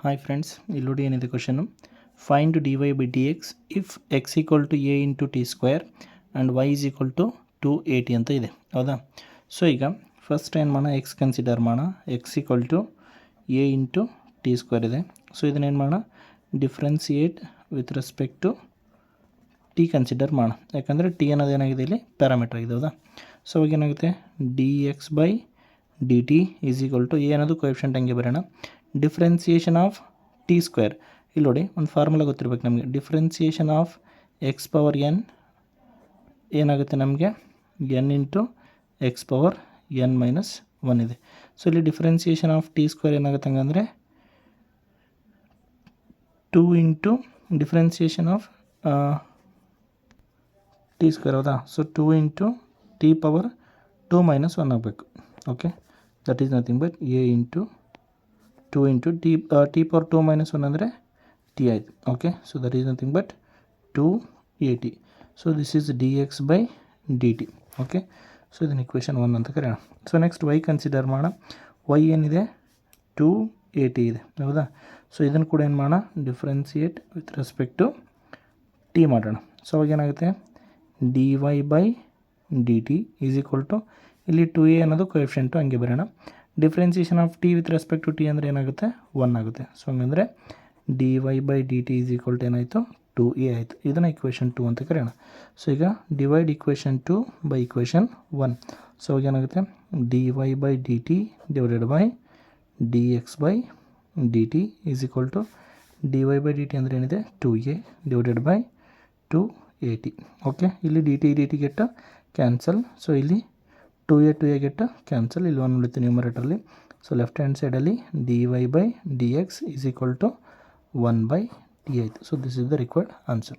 Hi friends, ಇಲ್ಲಿ ನೋಡಿ ಏನಿದೆ question. Find dy by d x if x equal to a into t square and y is equal to 280 ಅಂತ ಇದೆ, ಹೌದಾ? So ಈಗ first ಏನು ಮಾಡೋಣ, ಎಕ್ಸ್ ಕನ್ಸಿಡರ್ ಮಾಡೋಣ. X equal to a into t square ಇದೆ. ಸೊ ಇದನ್ನೇನು ಮಾಡೋಣ, differentiate with respect to t consider ಮಾಡೋಣ. ಯಾಕಂದರೆ ಟಿ ಅನ್ನೋದು ಏನಾಗಿದೆ, ಇಲ್ಲಿ ಪ್ಯಾರಾಮೀಟರ್ ಆಗಿದೆ, ಹೌದಾ? ಸೊ ಅವಾಗ ಏನಾಗುತ್ತೆ, d x by d t is equal to a ಅನ್ನೋದು ಕೋಎಫಿಷಿಯಂಟ್ ಹಂಗೆ ಬರೋಣ. ಡಿಫ್ರೆನ್ಸಿಯೇಷನ್ ಆಫ್ ಟಿ ಸ್ಕ್ವೇರ್, ಇಲ್ಲಿ ನೋಡಿ ಒಂದು ಫಾರ್ಮುಲಾ ಗೊತ್ತಿರಬೇಕು ನಮಗೆ. Differentiation of x power n ಏನಾಗುತ್ತೆ ನಮಗೆ, n into x power n minus 1 ಇದೆ. ಸೊ ಇಲ್ಲಿ ಡಿಫ್ರೆನ್ಸಿಯೇಷನ್ ಆಫ್ ಟಿ ಸ್ಕ್ವೇರ್ ಏನಾಗುತ್ತೆ ಹಂಗಂದರೆ 2 into differentiation of t square, ಹೌದಾ? So 2 into t power 2 minus 1 ಆಗಬೇಕು. Okay, that is nothing but a into 2 into t power 2 minus 1 ಅಂದರೆ t ಆಯಿತು. Okay, so that is nothing but 280. So this is D x by d t. Okay, so ಇದನ್ನು equation 1 ಅಂತ ಕರೆಯೋಣ. So next y consider ಮಾಡೋಣ. Y ಏನಿದೆ, 280 ಇದೆ, ಹೌದಾ? So ಇದನ್ನು ಕೂಡ ಏನು ಮಾಡೋಣ, differentiate with respect to t ಮಾಡೋಣ. ಸೊ ಅವಾಗ ಏನಾಗುತ್ತೆ, d y by d t is equal to, ಇಲ್ಲಿ 2a ಅನ್ನೋದು ಕೋಎಫಿಷಿಯಂಟು ಹಂಗೆ ಬರೋಣ. Differentiation of t with respect to t ಅಂದರೆ ಏನಾಗುತ್ತೆ, 1 ಆಗುತ್ತೆ. ಸೊ ಹಂಗಂದರೆ d y by d t is equal to ಏನಾಯಿತು, 2a ಆಯಿತು. ಇದನ್ನು ಇಕ್ವೇಷನ್ 2 ಅಂತ ಕರೆಯೋಣ. ಸೊ ಈಗ divide equation 2 by equation 1. So ಅವಾಗ ಏನಾಗುತ್ತೆ, d y by d t divided by d x by d t is equal to d y by d t ಅಂದರೆ ಏನಿದೆ, 2a ಡಿವೈಡೆಡ್ ಬೈ 280. ಓಕೆ, ಇಲ್ಲಿ d t get cancel. So ಇಲ್ಲಿ 2a get cancel, ಇಲ್ಲಿ 1 ಉಳಿತು ನ್ಯೂಮರೇಟರಲ್ಲಿ. So left hand ಸೈಡಲ್ಲಿ d y by d x is equal to 1 by t ಆಯಿತು. So this is the required answer.